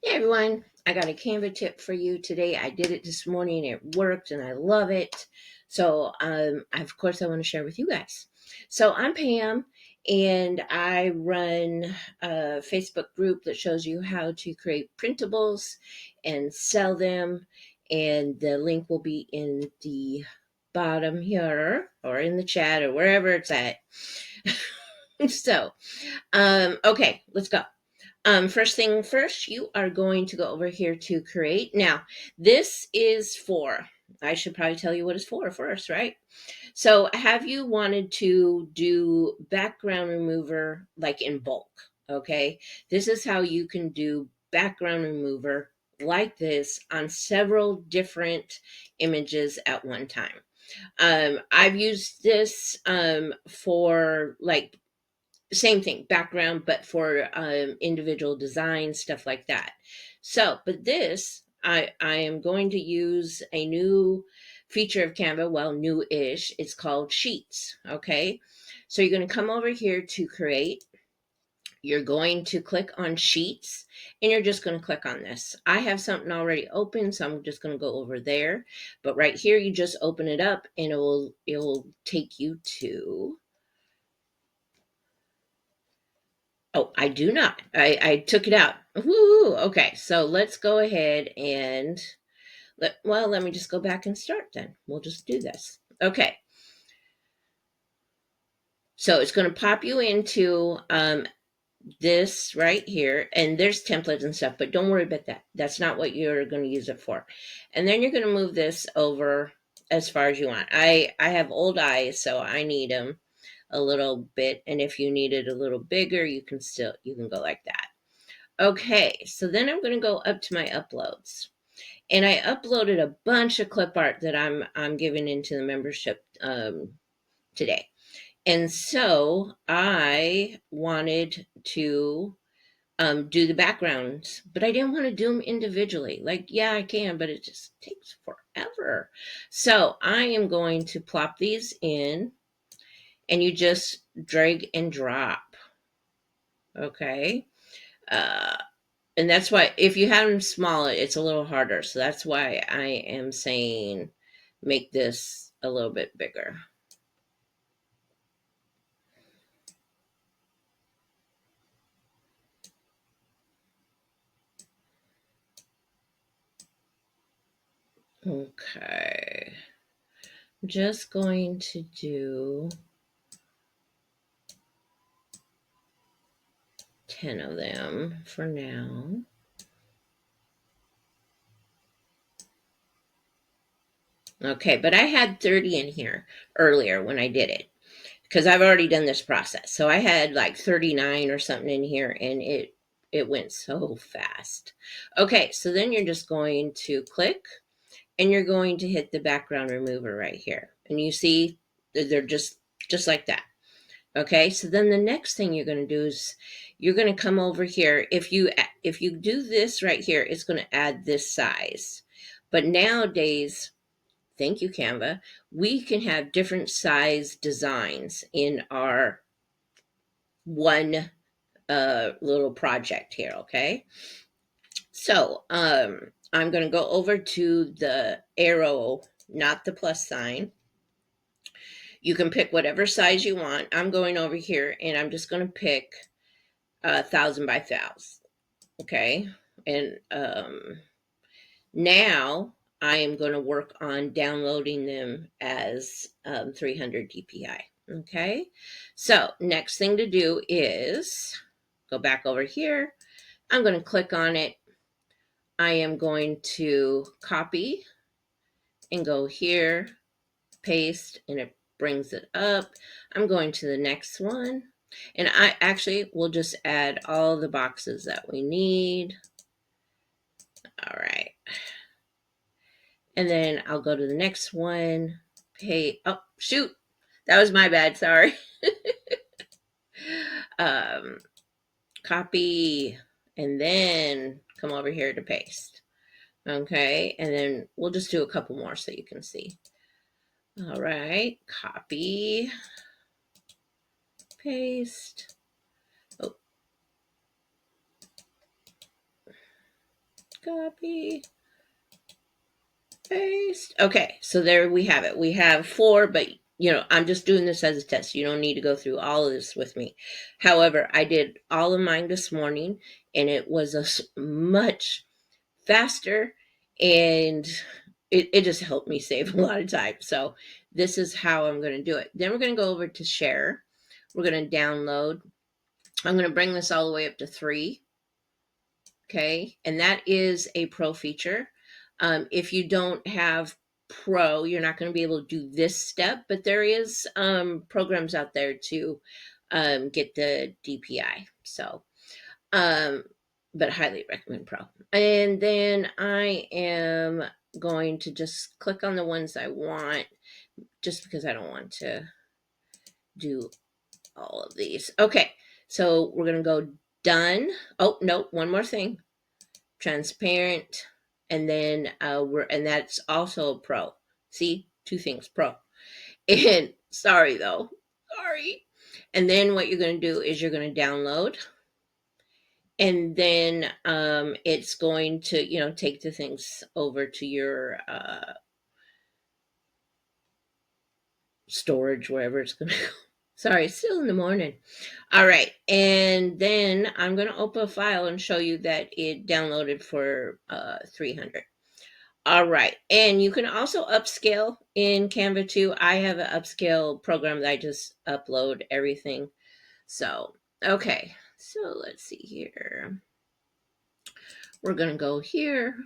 Hey everyone, I got a Canva tip for you today. I did it this morning. It worked and I love it. So, of course, I want to share with you guys. So, I'm Pam and I run a Facebook group that shows you how to create printables and sell them. And the link will be in the bottom here or in the chat or wherever it's at. Okay, let's go. First thing first, you are going to go over here to create. Now, this is for, I should probably tell you what it's for first, right? So, have you wanted to do background remover like in bulk? Okay, this is how you can do background remover like this on several different images at one time. I've used this for like same thing, background, but for individual design, stuff like that. So, but this, I am going to use a new feature of Canva, well, new-ish. It's called Sheets, okay? So you're going to come over here to create. You're going to click on Sheets, and you're just going to click on this. I have something already open, so I'm just going to go over there. But right here, you just open it up, and it will take you to. Oh, I do not. I took it out. Woo! Okay, so let's go ahead and let me just go back and start then. We'll just do this. Okay. So it's going to pop you into this right here, and there's templates and stuff, but don't worry about that. That's not what you're going to use it for. And then you're going to move this over as far as you want. I have old eyes, so I need them a little bit, and if you need it a little bigger, you can go like that. Okay, so then I'm going to go up to my uploads. And I uploaded a bunch of clip art that I'm giving into the membership today. And so I wanted to do the backgrounds, but I didn't want to do them individually. Like, yeah, I can, but it just takes forever. So I am going to plop these in, and you just drag and drop. Okay. Uh, and that's why if you have them small, it's a little harder. So that's why I am saying make this a little bit bigger. Okay, I'm just going to do 10 of them for now. Okay, but I had 30 in here earlier when I did it because I've already done this process. So I had like 39 or something in here, and it went so fast. Okay, so then you're just going to click, and you're going to hit the background remover right here. And you see they're just like that. Okay, so then the next thing you're going to do is you're going to come over here. If you do this right here, it's going to add this size. But nowadays, thank you, Canva, we can have different size designs in our one little project here. Okay, so I'm going to go over to the arrow, not the plus sign. You can pick whatever size you want. I'm going over here, and I'm just going to pick 1,000 by 1,000. Okay, and now I am going to work on downloading them as 300 DPI. Okay, so next thing to do is go back over here. I'm going to click on it. I am going to copy and go here, paste, and it brings it up. I'm going to the next one, and I actually will just add all the boxes that we need. All right. And then I'll go to the next one. Oh, shoot. That was my bad. Sorry. um, Copy, and then come over here to paste. Okay. And then we'll just do a couple more so you can see. All right. Copy, paste. Oh. Copy, paste. Okay, so there we have it. We have 4, but I'm just doing this as a test. You don't need to go through all of this with me. However, I did all of mine this morning, and it was a much faster, and it just helped me save a lot of time. So this is how I'm going to do it. Then we're going to go over to share. We're going to download. I'm going to bring this all the way up to 3. Okay, and that is a pro feature. If you don't have pro, you're not going to be able to do this step, but there is programs out there to get the DPI. So, but highly recommend pro. And then I am going to just click on the ones I want, just because I don't want to do all of these. Okay, so we're going to go done. Oh, no, one more thing. Transparent, and then and that's also a pro. See, 2 things, pro. And sorry though, sorry. And then what you're going to do is you're going to download, and then it's going to take the things over to your storage, wherever it's going to go. Sorry, it's still in the morning. All right, and then I'm going to open a file and show you that it downloaded for 300. All right, and you can also upscale in Canva too. I have an upscale program that I just upload everything. So, okay, so let's see here. We're going to go here.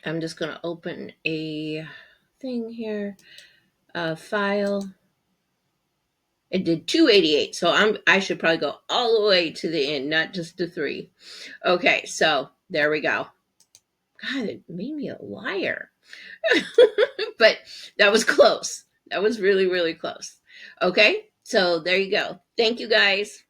I'm just going to open a thing here, a file. It did 288, so I should probably go all the way to the end, not just to 3. Okay, so there we go. God, it made me a liar. But that was close. That was really, really close. Okay, so there you go. Thank you, guys.